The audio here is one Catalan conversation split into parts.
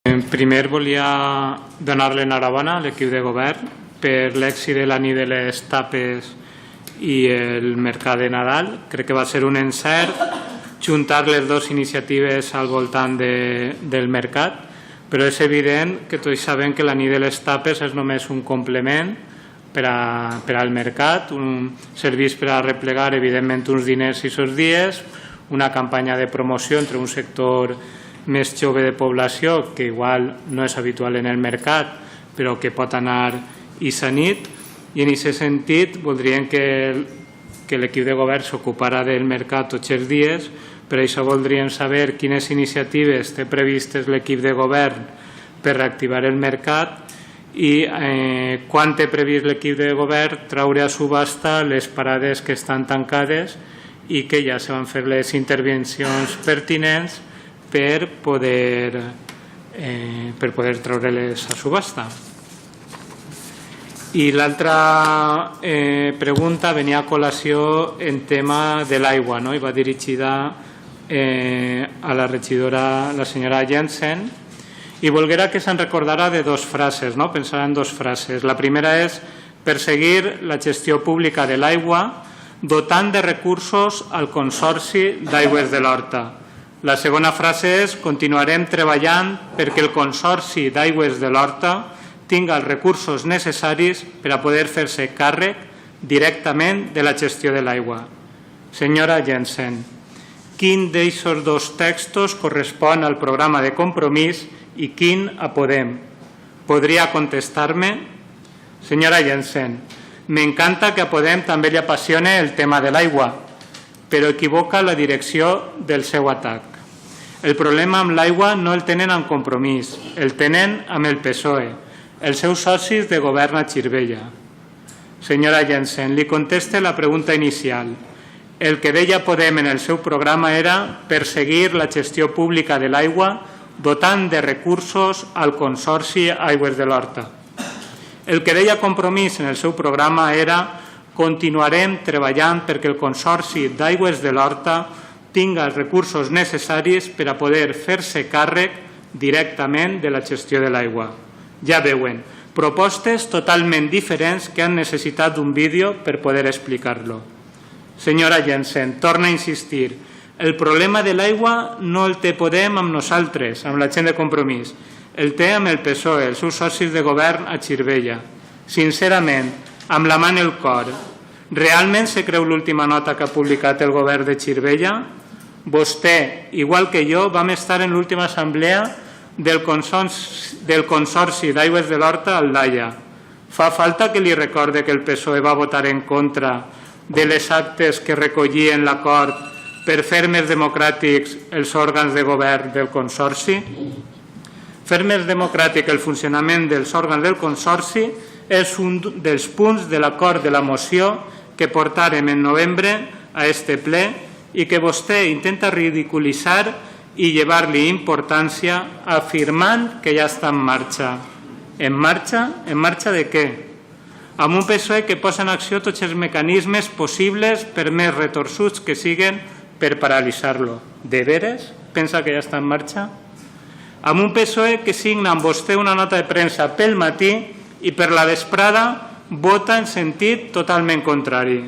Primer volia donar-li enhorabona a l'equip de govern per l'èxit de la nit de les tapes i el mercat de Nadal. Crec que va ser un encert juntar les dues iniciatives al voltant del mercat, però és evident que tots sabem que la nit de les tapes és només un complement per al mercat, un serveix per a replegar evidentment uns diners i sos dies, una campanya de promoció entre un sector més jove de població que igual no és habitual en el mercat però que pot anar i sa nit, i en aquest sentit voldríem que l'equip de govern s'ocupara del mercat tots els dies. Per això voldríem saber quines iniciatives té previstes l'equip de govern per reactivar el mercat i quan té previst l'equip de govern traure a subhasta les parades que estan tancades i que ja se van fer les intervencions pertinents per poder treure-les a subhasta. I l'altra pregunta venia a col·lació en tema de l'aigua, no? I va dirigida a la regidora, la senyora Jensen, i volguera que se'n recordara de dues frases, no? Pensarà en dues frases. La primera és perseguir la gestió pública de l'aigua dotant de recursos al Consorci d'Aigües de l'Horta. La segona frase és continuarem treballant perquè el Consorci d'Aigües de l'Horta tingui els recursos necessaris per a poder fer-se càrrec directament de la gestió de l'aigua. Senyora Jensen, quin d'aquests dos textos correspon al programa de compromís i quin a Podem? Podria contestar-me? Senyora Jensen, m'encanta que a Podem també li apassione el tema de l'aigua, però equivoca la direcció del seu atac. El problema amb l'aigua no el tenen amb Compromís, el tenen amb el PSOE, els seus socis de govern a Xirvella. Senyora Jensen, li conteste la pregunta inicial. El que deia Podem en el seu programa era perseguir la gestió pública de l'aigua dotant de recursos al Consorci Aigües de l'Horta. El que deia Compromís en el seu programa era continuarem treballant perquè el Consorci d'Aigües de l'Horta tingui els recursos necessaris per a poder fer-se càrrec directament de la gestió de l'aigua. Ja veuen, propostes totalment diferents que han necessitat d'un vídeo per poder explicar-lo. Senyora Jensen, torna a insistir, el problema de l'aigua no el té Podem amb nosaltres, amb la gent de Compromís, el té amb el PSOE, els seus socis de govern a Xirvella. Sincerament, amb la mà en el cor, realment se creu l'última nota que ha publicat el govern de Xirvella? Vostè, igual que jo, vam estar en l'última assemblea del Consorci d'Aigües de l'Horta al Daia. Fa falta que li recorde que el PSOE va votar en contra de les actes que recollien l'acord per fer més democràtics els òrgans de govern del Consorci? Fer més democràtic el funcionament dels òrgans del Consorci és un dels punts de l'acord de la moció que portarem en novembre a este ple i que vostè intenta ridiculitzar i llevar-li importància afirmant que ja està en marxa. En marxa? En marxa de què? Amb un PSOE que posa en acció tots els mecanismes possibles, per més retorçuts que siguen, per paralitzar-lo. De veres? Pensa que ja està en marxa? Amb un PSOE que signa amb vostè una nota de premsa pel matí i per la vesprada vota en sentit totalment contrari.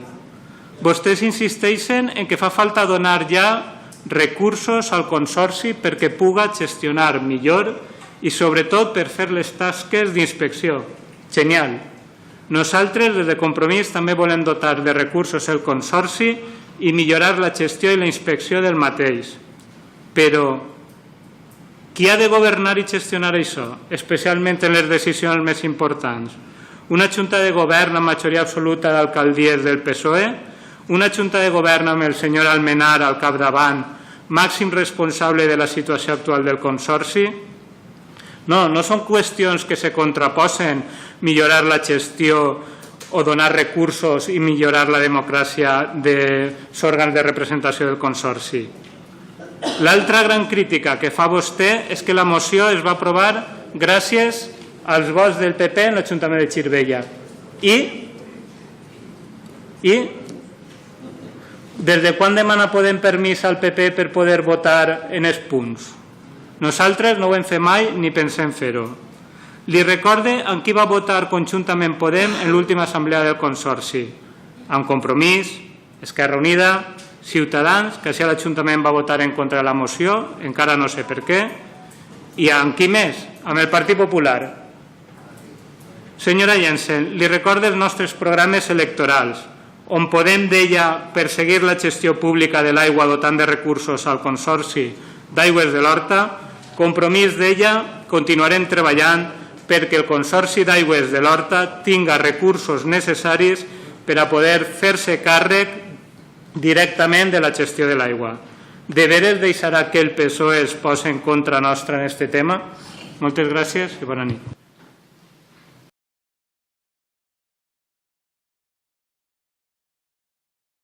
Vostès insisteixen en que fa falta donar ja recursos al Consorci perquè puga gestionar millor i sobretot per fer les tasques d'inspecció. Genial. Nosaltres, des de Compromís, també volem dotar de recursos el Consorci i millorar la gestió i la inspecció del mateix. Però qui ha de governar i gestionar això, especialment en les decisions més importants? Una junta de govern amb majoria absoluta d'alcaldies del PSOE? Una junta de govern amb el senyor Almenar al capdavant, màxim responsable de la situació actual del Consorci? No, no són qüestions que se contraposen millorar la gestió o donar recursos i millorar la democràcia dels òrgans de representació del Consorci. L'altra gran crítica que fa vostè és que la moció es va aprovar gràcies als vots del PP en l'Ajuntament de Xirvella. I des de quan demana Podem permís al PP per poder votar en els punts? Nosaltres no ho hem fet mai ni pensem fer-ho. Li recorde amb qui va votar conjuntament Podem en l'última assemblea del Consorci. Amb Compromís, Esquerra Unida, Ciutadans, que si l'Ajuntament va votar en contra de la moció, encara no sé per què, i amb qui més? Amb el Partit Popular. Senyora Jensen, li recorde els nostres programes electorals, on Podem deia perseguir la gestió pública de l'aigua dotant de recursos al Consorci d'Aigües de l'Horta. Compromís deia continuarem treballant perquè el Consorci d'Aigües de l'Horta tinga recursos necessaris per a poder fer-se càrrec directament de la gestió de l'aigua. De veres deixarà que el PSOE es posi en contra nostra en aquest tema? Moltes gràcies i bona nit.